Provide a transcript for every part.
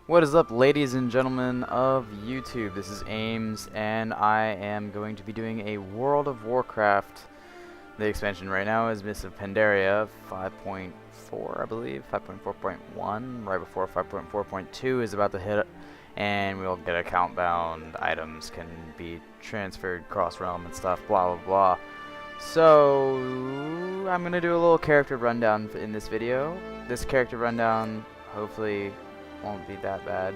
What is up, ladies and gentlemen of YouTube? This is Aiimz, and I am going to be doing a World of Warcraft. The expansion right now is Mists of Pandaria 5.4, I believe, 5.4.1, right before 5.4.2 is about to hit, and we'll get a countdown. Items can be transferred cross-realm and stuff, blah blah blah. So, I'm going to do a little character rundown in this video. This character rundown, hopefully, won't be that bad.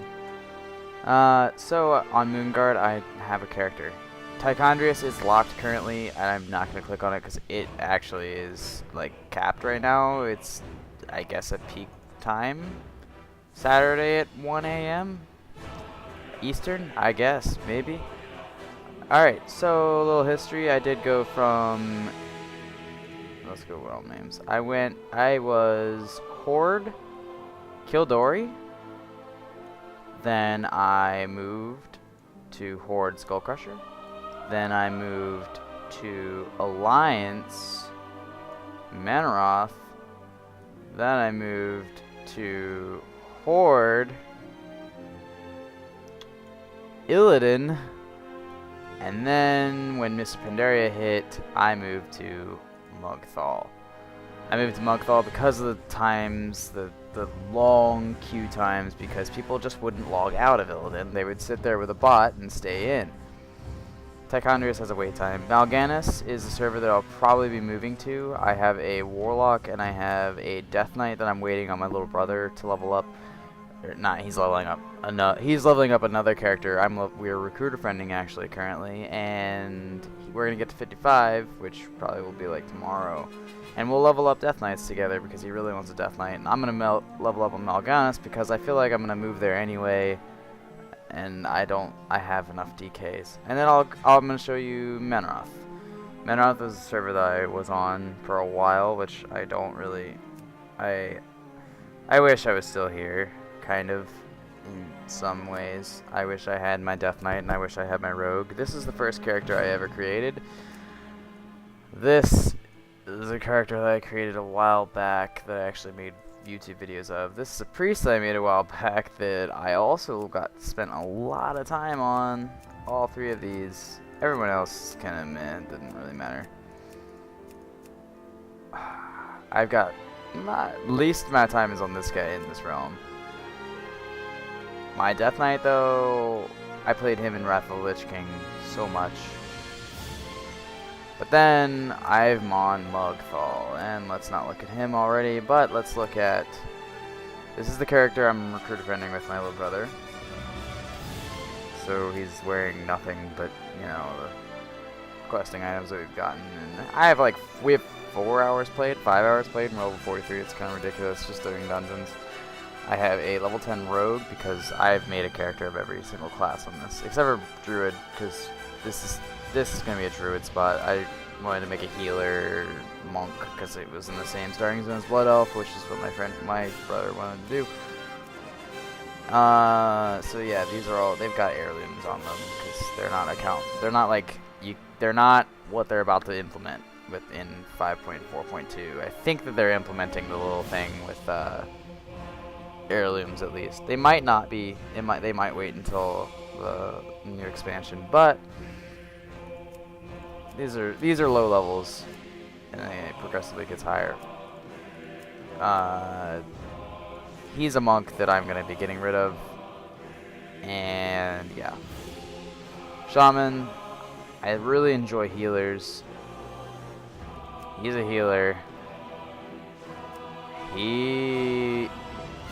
So on Moonguard I have a character. Tychondrius is locked currently, and I'm not going to click on it because it actually is like capped right now. It's, I guess, at peak time. Saturday at 1 a.m. Eastern, I guess, maybe. Alright, so a little history. I did go from, let's go world names. I was Horde, Kildori. Then I moved to Horde Skullcrusher. Then I moved to Alliance Manaroth. Then I moved to Horde Illidan. And then when Mists of Pandaria hit, I moved to Mugthal. I moved to Mugthal because of the times, the long queue times, because people just wouldn't log out of Illidan. They would sit there with a bot and stay in. Tychondrius has a wait time. Mal'Ganis is a server that I'll probably be moving to. I have a Warlock and I have a Death Knight that I'm waiting on my little brother to level up. Or not, he's leveling up. He's leveling up another character. We're recruiter friending actually currently, and we're gonna get to 55, which probably will be like tomorrow. And we'll level up Death Knights together because he really wants a Death Knight. And I'm going to level up on Mal'Ganis because I feel like I'm going to move there anyway. And I have enough DKs. And then I'm going to show you Manaroth. Manaroth was a server that I was on for a while, which I don't really... I wish I was still here, kind of, in some ways. I wish I had my Death Knight and I wish I had my Rogue. This is the first character I ever created. This is a character that I created a while back that I actually made YouTube videos of. This is a priest that I made a while back that I also spent a lot of time on. All three of these. Everyone else kind of didn't really matter. I've got least amount of time is on this guy in this realm. My Death Knight though, I played him in Wrath of the Lich King so much. But then I'm on Mugthal, and let's not look at him already, but let's look at, this is the character I'm recruiter friending with my little brother. So he's wearing nothing but, you know, the questing items that we've gotten. And we have 4 hours played, 5 hours played in level 43. It's kind of ridiculous just doing dungeons. I have a level 10 rogue because I've made a character of every single class on this, except for druid, because this is going to be a druid spot. I wanted to make a healer monk because it was in the same starting zone as blood elf, which is what my brother wanted to do. So yeah, these are all, they've got heirlooms on them because they're not what they're about to implement within 5.4.2. I think that they're implementing the little thing with heirlooms at least. They might not be. They might wait until the new expansion, but these are low levels, and it progressively gets higher. He's a monk that I'm gonna be getting rid of, and yeah. Shaman, I really enjoy healers. He's a healer.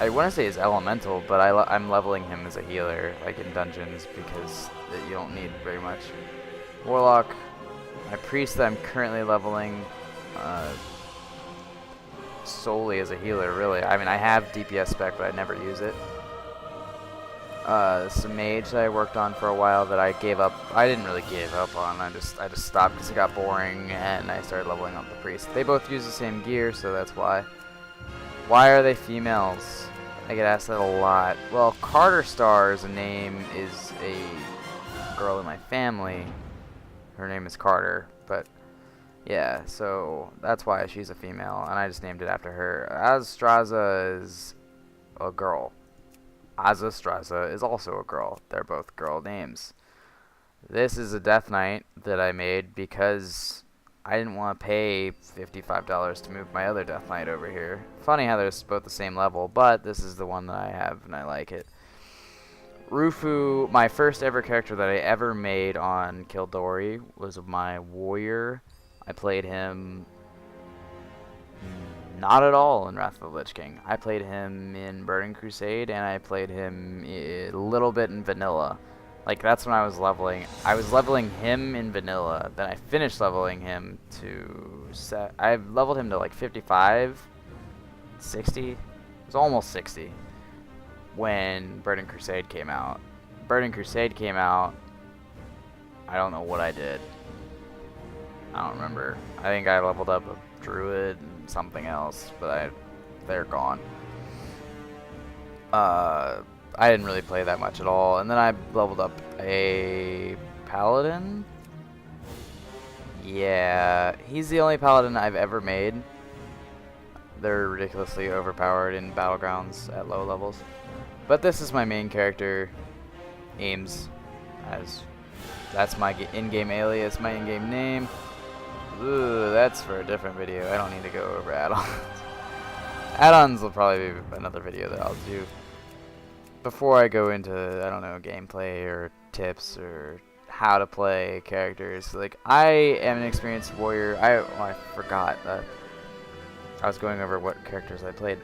I want to say is elemental, but I'm leveling him as a healer, like in dungeons, because you don't need very much. Warlock, my priest that I'm currently leveling solely as a healer, really. I mean, I have DPS spec, but I never use it. Some mage that I worked on for a while that I gave up. I didn't really give up on. I just stopped because it got boring, and I started leveling up the priest. They both use the same gear, so that's why. Why are they females? I get asked that a lot. Well, Carter Star is a girl in my family. Her name is Carter, but yeah, so that's why she's a female, and I just named it after her. Azstraza is a girl. Azastraza is also a girl. They're both girl names. This is a Death Knight that I made because I didn't want to pay $55 to move my other Death Knight over here. Funny how they're both the same level, but this is the one that I have and I like it. Rufu, my first ever character that I ever made on Kildori was my warrior. I played him not at all in Wrath of the Lich King. I played him in Burning Crusade, and I played him a little bit in Vanilla. Like, that's when I was leveling. I was leveling him in Vanilla, then I finished leveling him to I leveled him to like 55, 60. It was almost 60 when Burning Crusade came out. Burning Crusade came out, I don't know what I did. I don't remember. I think I leveled up a druid and something else, but they're gone. I didn't really play that much at all, and then I leveled up a paladin. Yeah, he's the only paladin I've ever made. They're ridiculously overpowered in battlegrounds at low levels. But this is my main character, Aiimz, that's my in-game alias, my in-game name. Ooh, that's for a different video. I don't need to go over add-ons. Add-ons will probably be another video that I'll do. Before I go into, I don't know, gameplay or tips or how to play characters, like, I am an experienced warrior. I forgot. I was going over what characters I played.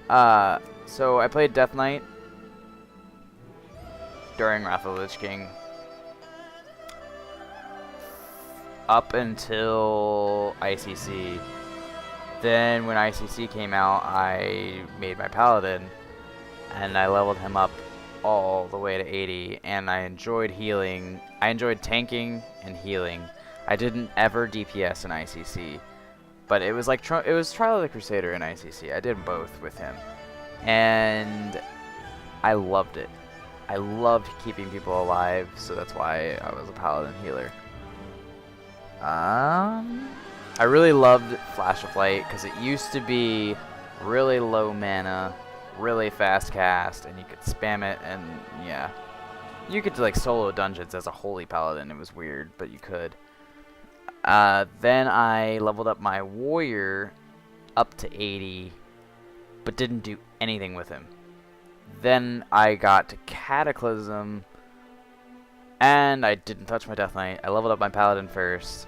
So I played Death Knight during Wrath of the Lich King up until ICC. Then when ICC came out, I made my paladin and I leveled him up all the way to 80, and I enjoyed healing. I enjoyed tanking and healing. I didn't ever DPS in ICC, but it was like it was Trial of the Crusader in ICC. I did both with him, and I loved it. I loved keeping people alive, so that's why I was a paladin healer. I really loved Flash of Light because it used to be really low mana, really fast cast, and you could spam it, and yeah, you could like solo dungeons as a holy paladin. It was weird, but you could. Then I leveled up my warrior up to 80, but didn't do anything with him. Then I got to Cataclysm, and I didn't touch my Death Knight. I leveled up my paladin first,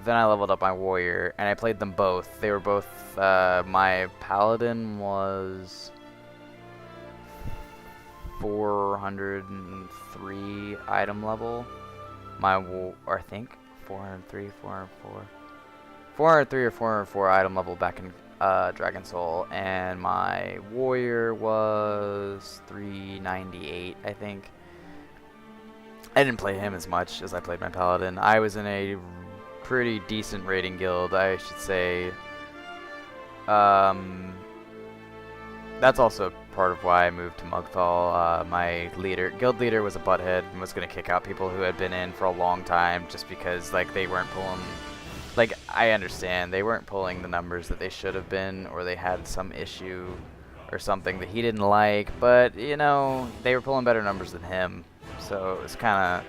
then I leveled up my warrior, and I played them both. They were both, my paladin was 403 item level. I think 403, 404. 403 or 404 item level back in Dragon Soul, and my warrior was 398, I think. I didn't play him as much as I played my paladin. I was in a pretty decent raiding guild, I should say. That's also part of why I moved to Mugthal. My guild leader was a butthead and was going to kick out people who had been in for a long time just because, like, they weren't pulling... Like, I understand, they weren't pulling the numbers that they should have been, or they had some issue or something that he didn't like, but, you know, they were pulling better numbers than him, so it was kind of...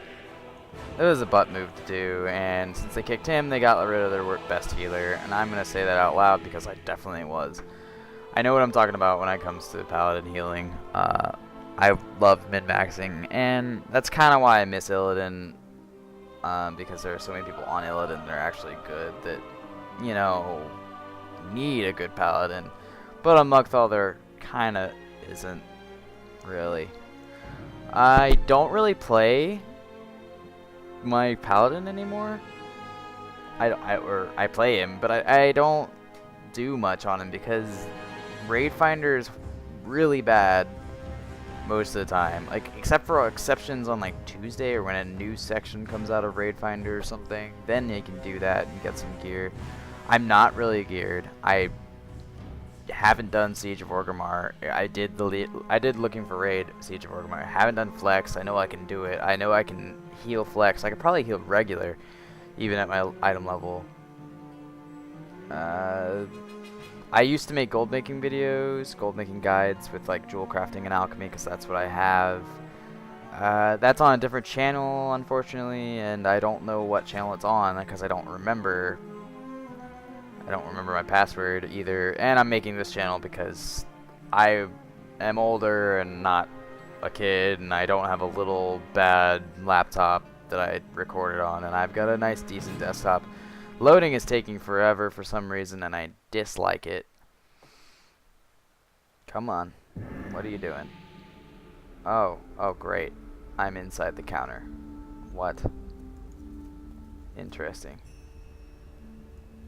It was a butt move to do, and since they kicked him, they got rid of their best healer, and I'm going to say that out loud because I definitely was. I know what I'm talking about when it comes to paladin healing. I love min-maxing, and that's kind of why I miss Illidan, because there are so many people on Illidan that are actually good that, you know, need a good paladin. But on Mugthal, there kind of isn't, really. I don't really play my paladin anymore. I play him, but I don't do much on him because Raid Finder is really bad most of the time, like except for exceptions on like Tuesday or when a new section comes out of Raid Finder or something, then you can do that and get some gear. I'm not really geared. I haven't done Siege of Orgrimmar. I did looking for raid Siege of Orgrimmar. I haven't done flex. I know I can do it. I know I can heal flex. I could probably heal regular even at my item level. I used to make gold making videos, gold making guides with like jewel crafting and alchemy, because that's what I have. That's on a different channel, unfortunately, and I don't know what channel it's on because I don't remember. I don't remember my password either, and I'm making this channel because I am older and not a kid, and I don't have a little bad laptop that I recorded on, and I've got a nice decent desktop. Loading is taking forever for some reason, and I dislike it. Come on. What are you doing? Oh great. I'm inside the counter. What? Interesting.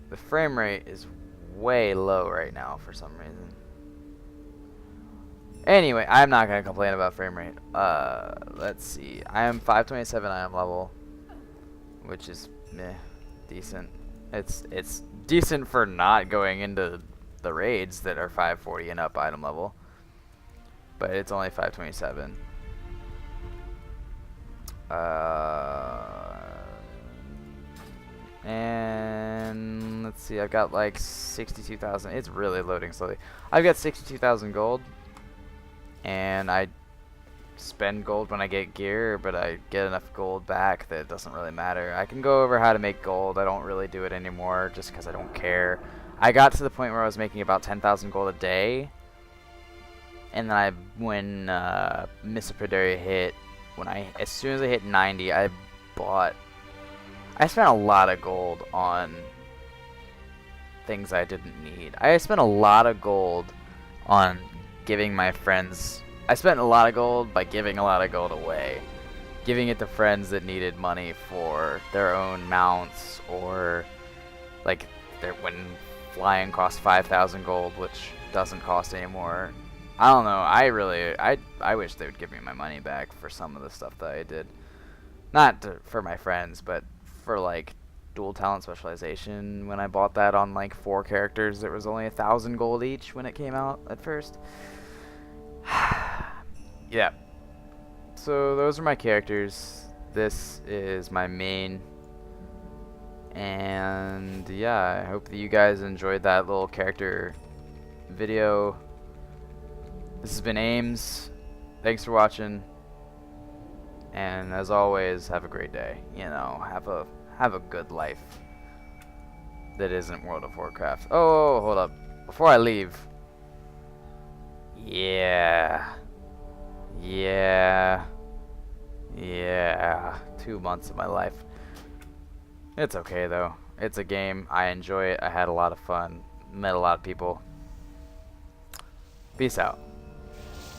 The frame rate is way low right now for some reason. Anyway, I'm not going to complain about frame rate. Let's see. I am 527 item level, which is meh, decent. It's decent for not going into the raids that are 540 and up item level, but it's only 527. And let's see, I've got like 62,000. It's really loading slowly. I've got 62,000 gold, and I spend gold when I get gear, but I get enough gold back that it doesn't really matter. I can go over how to make gold. I don't really do it anymore just because I don't care. I got to the point where I was making about 10,000 gold a day, and then when Miss Pandaria hit, as soon as I hit 90, I spent a lot of gold on things I didn't need. I spent a lot of gold on giving my friends. I spent a lot of gold by giving a lot of gold away. Giving it to friends that needed money for their own mounts, or like when flying cost 5,000 gold, which doesn't cost anymore. I don't know. I wish they would give me my money back for some of the stuff that I did. Not for my friends, but for like dual talent specialization. When I bought that on like 4 characters, it was only 1,000 gold each when it came out at first. Yeah. So those are my characters. This is my main. And yeah, I hope that you guys enjoyed that little character video. This has been Aiimz. Thanks for watching. And as always, have a great day. You know, have a good life that isn't World of Warcraft. Oh, hold up. Before I leave. Yeah. 2 months of my life. It's okay though. It's a game. I enjoy it. I had a lot of fun. Met a lot of people. Peace out.